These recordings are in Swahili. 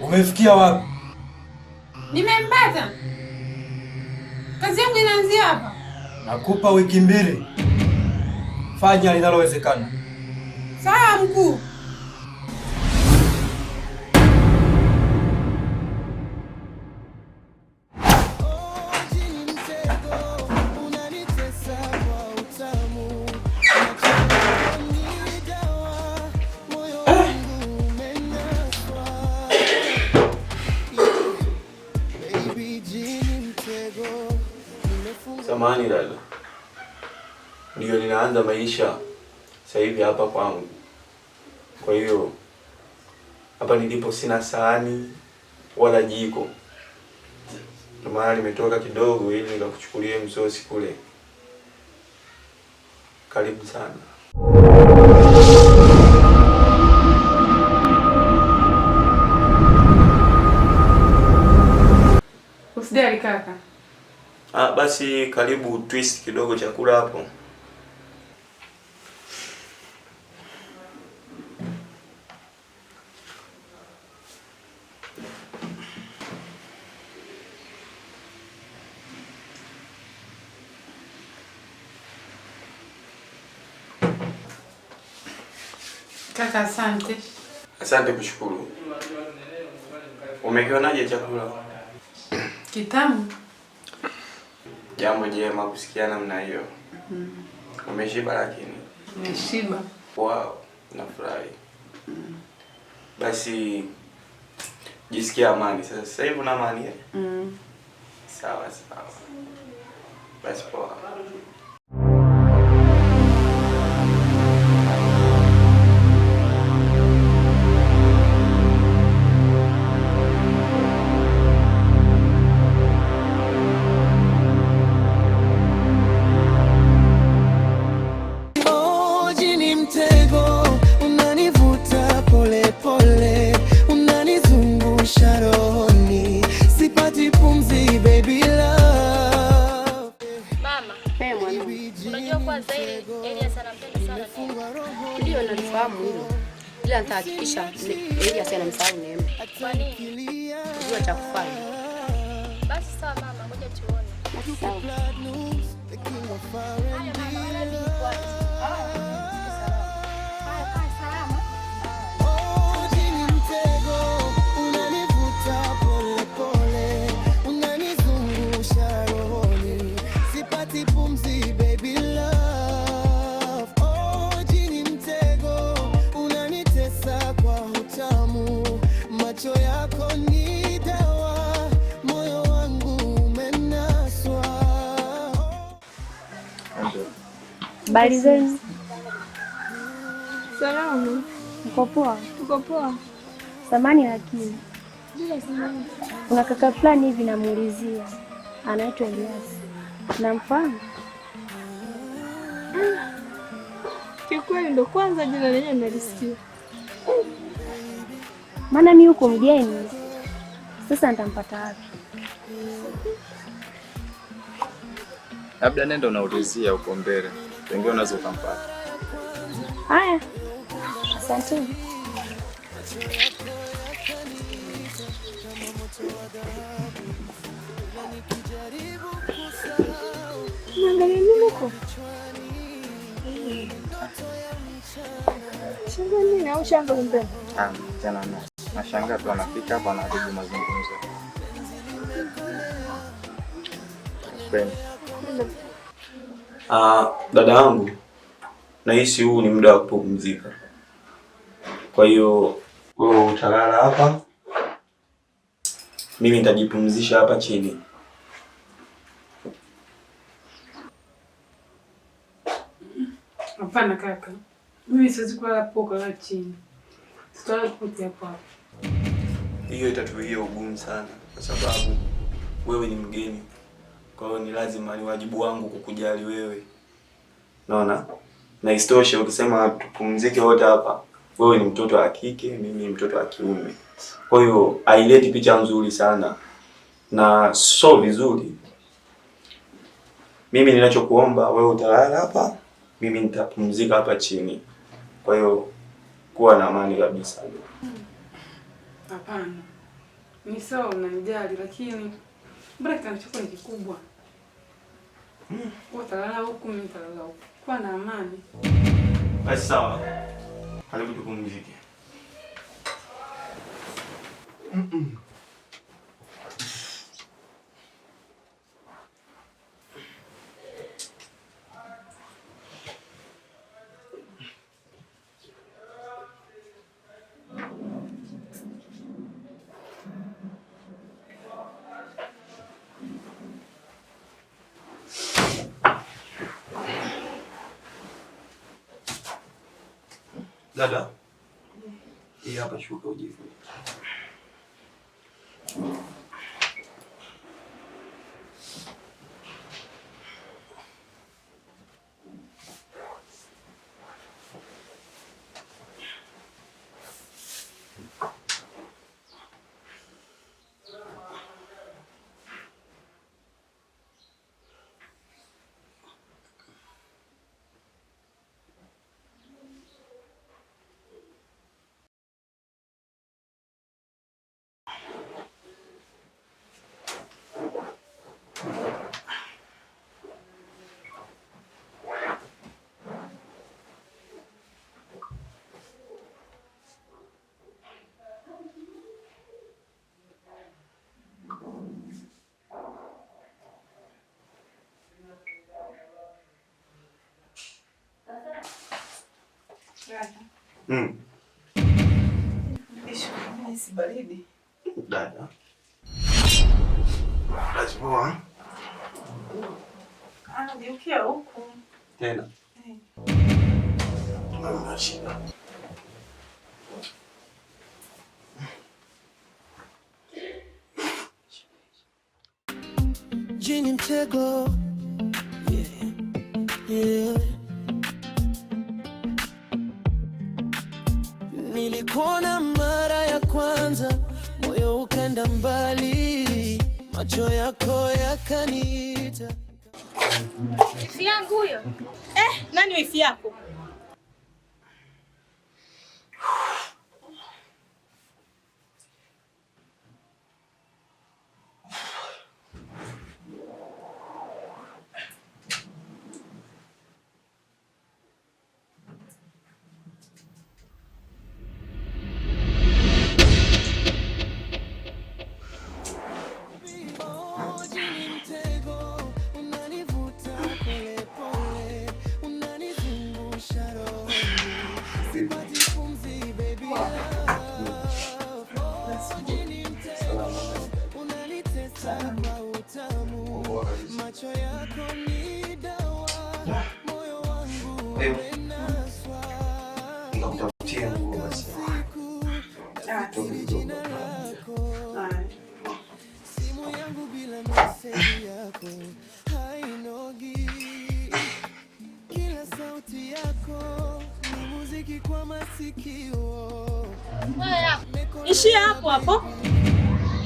Umefikia wapi? Nimempata. Kazi yangu inaanzia hapa. Nakupa wiki 2. Fanya linalowezekana. Sawa mkuu. Samahani dada, ndio ninaanza maisha sasa hivi hapa kwangu. Kwa hiyo hapa nilipo sina sahani wala jiko, ndio maana nimetoka kidogo ili nikakuchukulie msosi kule. Karibu sana. Usijali kaka. Basi karibu twist kidogo chakula hapo. Kaka asante. Asante kushukuru. Umekionaje chakula? Kitamu. Jambo jema kusikia namna hiyo. Umeshiba lakini? Nimeshiba. Wow, nafurahi. Basi jisikia amani sasa. Sasa hivi una amani eh? Sawa sawa. Basi poa. Ndio nalifahamu hilo. Ila nitahakikisha Elias anamsahau Neema. Kwa nini? Ndio cha kufanya. Basi sawa mama, ngoja tuone. Sawa. Haya mama, wala mimi kwanza. Habari zenu? Salamu. Uko poa? Uko poa? Samani lakini Bila samani. kuna kaka fulani hivi namuulizia, anaitwa Elias. Namfahamu? Kikweli ndo kwanza jina lenyewe nalisikia. Maana mimi huko mgeni. Sasa nitampata wapi? Labda nenda unaulizia huko mbele. Pengine unaweza ukampata. Haya. Asante. Naangalia nini huko? Shanga nini au shanga kumbe? Tena na. Nashangaa tu anafika hapa anaharibu mazungumzo. Dada yangu, nahisi huu ni muda wa kupumzika. Kwa hiyo wewe utalala hapa, mimi nitajipumzisha hapa chini. Hapana kaka. Mimi siwezi kulala hapo kwa chini. Sitala kupotea hapo. Hiyo itatuia ugumu sana kwa sababu wewe ni mgeni. Kwa hiyo ni lazima, ni wajibu wangu kukujali wewe. Naona? Na istoshe ukisema tupumzike wote hapa, wewe ni mtoto wa kike, mimi ni mtoto wa kiume. Kwa hiyo haileti picha nzuri sana na so vizuri. Mimi ninachokuomba wewe utalala hapa, mimi nitapumzika hapa chini. Kwa hiyo kuwa na amani kabisa. Hapana. Ni sawa unanijali, lakini mbona kitanda chako ni kikubwa? Utalala huku, mimi nitalala huku. Kuwa na amani. Basi sawa. Karibu tupumzike. Dada, hii hapa shuka ujifunike. Si baridi. Dada. Lazima. Geukia huku. Tena. Mama shida. Jini mtego. Yeah. Nilikuona mara ya kwanza, moyo ukaenda mbali, macho yako yakaniita. Wifi yangu huyo. Nani wifi yako? Macho yako ni dawa, moyo wangu unaswa. Nikakutafutia nguo basi. Simu yangu bila message yako hainogi. Kila sauti yako ni muziki kwa masikio. Ishia hapo hapo.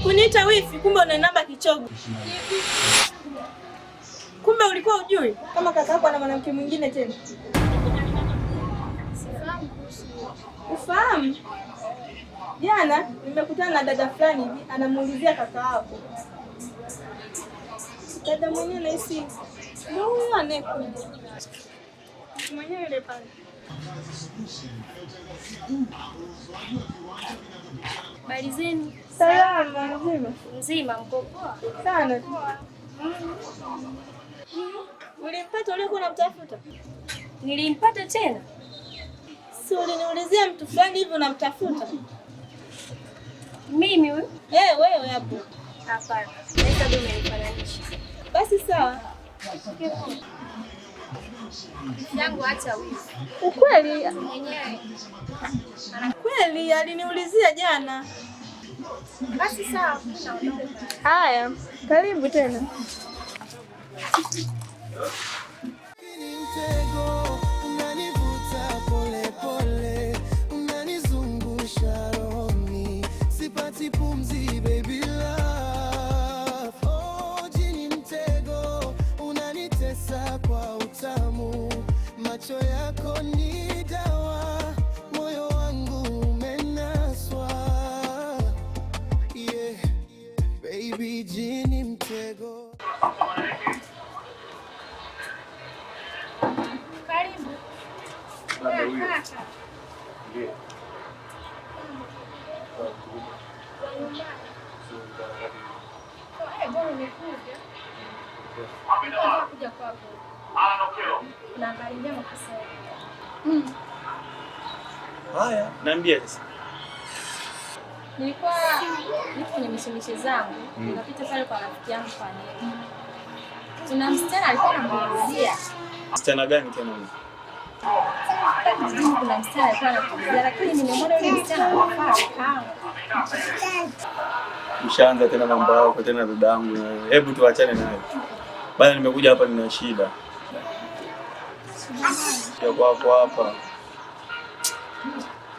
Kuniita wifi kumbe una namba kichogo. Kumbe ulikuwa hujui kama kaka yako ana mwanamke mwingine tena. Sifahamu kuhusu. Ufahamu? Jana nimekutana na dada fulani hivi anamuulizia kaka yako. Dada mwenyewe nahisi ndio huyo anayekuja. Mwenyewe yule pale. Habari zenu? Salama mzima. Mzima mko poa? Sana tu. Ulimpata uliokuwa unamtafuta? Nilimpata tena? Si uliniulizia mtu fulani hivi unamtafuta? Mimi huyu? Wewe hapo. Hapana. Naweza ndio umenifananisha. Basi sawa. Yangu acha wifi. Ukweli Mwenyewe. kweli aliniulizia jana. Basi sawa, naondoka. Haya, karibu tena. Mtego unanivuta pole pole, unanizungusha rohoni, sipati pumzi baby love. Oh, jini mtego unanitesa kwa utamu, macho yako ni dawa, baby jini mtego. Karibu. Ndio. Kuja kwako. Na habari njema kusema. Haya, niambie sasa. Nilikuwa niko kwenye mishemishe zangu, nikapita pale kwa rafiki yangu kwa nini. Tuna msichana alikuwa anamuulizia. Msichana gani tena huyo? Kuna msichana alikuwa anamuulizia, lakini nimemwona yule msichana anafaa kama. Mshaanza tena mambo yako tena dadangu. Hebu tuachane nayo. Bana nimekuja hapa nina shida. Ya kwako hapa.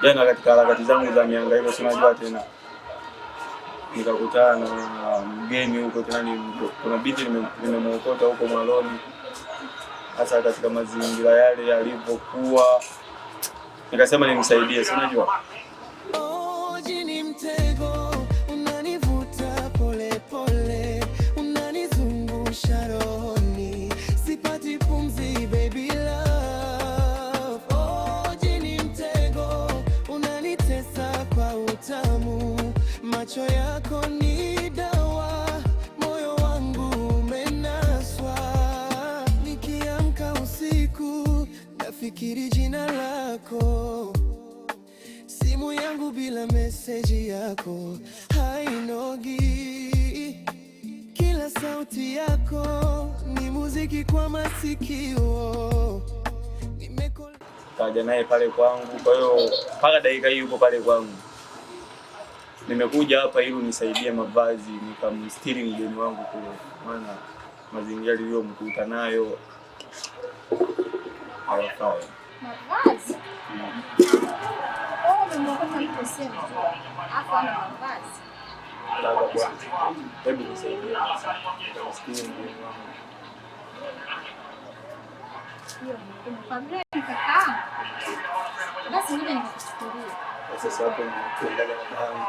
Jana katika harakati zangu za mihangaiko si unajua tena. Nikakutana na mgeni huko tena kuna binti nimemwokota huko mwaloni. Hasa katika mazingira yale yalivyokuwa. Nikasema nimsaidie, si unajua? Oh, jini mtego, unanivuta pole pole, unanizungusha rohoni, sipati pumzi baby love. Oh, jini mtego, unanitesa kwa utamu, macho yako ni dawa, moyo wangu umenaswa. Nikiamka usiku, nafikiri jina lako, simu yangu bila meseji yako hainogi, kila sauti yako ni muziki kwa masikio. Kaja naye pale kwangu, kwa hiyo mpaka dakika hii yuko pale kwangu. Nimekuja hapa ili unisaidie mavazi, nikamstiri mgeni wangu kule, maana mazingira niliyomkuta nayo hayafai. Mavazi? Umemwokota mtu sema tu. Hapo ana mavazi. Baba bwana. Hebu nisaidie. Nikamstiri mgeni wangu. Familia nikakaa. Basi mimi nikakuchukulia. Sasa hapo ninakwenda na damu.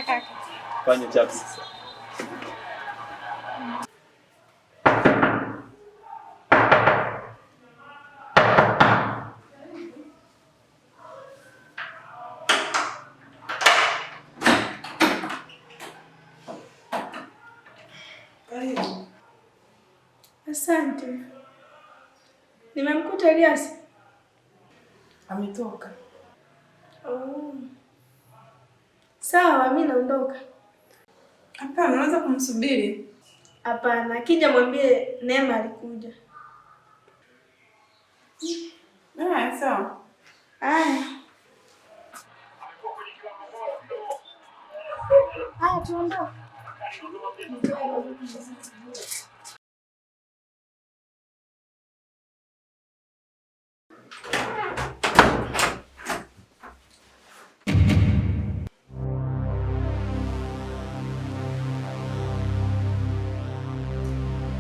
Kaka. Fanya chapi sasa. Asante. Nimemkuta Elias. Ametoka. Oh. Sawa, mimi naondoka. Hapana, unaweza kumsubiri. Hapana, akija mwambie Neema alikuja. Sawa. Tuondoke.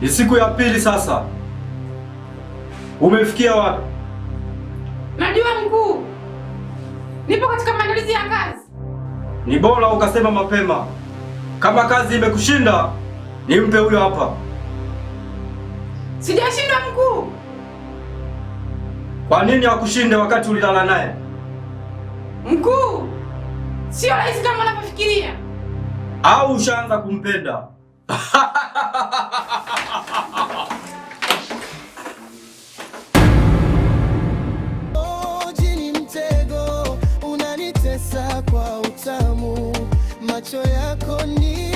Ni siku ya pili sasa. Umefikia wapi? Najua mkuu. Nipo katika maandalizi ya kazi. Ni bora ukasema mapema. Kama kazi imekushinda, nimpe huyo hapa. Sijashinda mkuu. Kwa nini akushinde wakati ulilala naye? Mkuu, sio rahisi kama unavyofikiria. Au ushaanza kumpenda? Oh, jini mtego, unanitesa kwa utamu, macho yako ni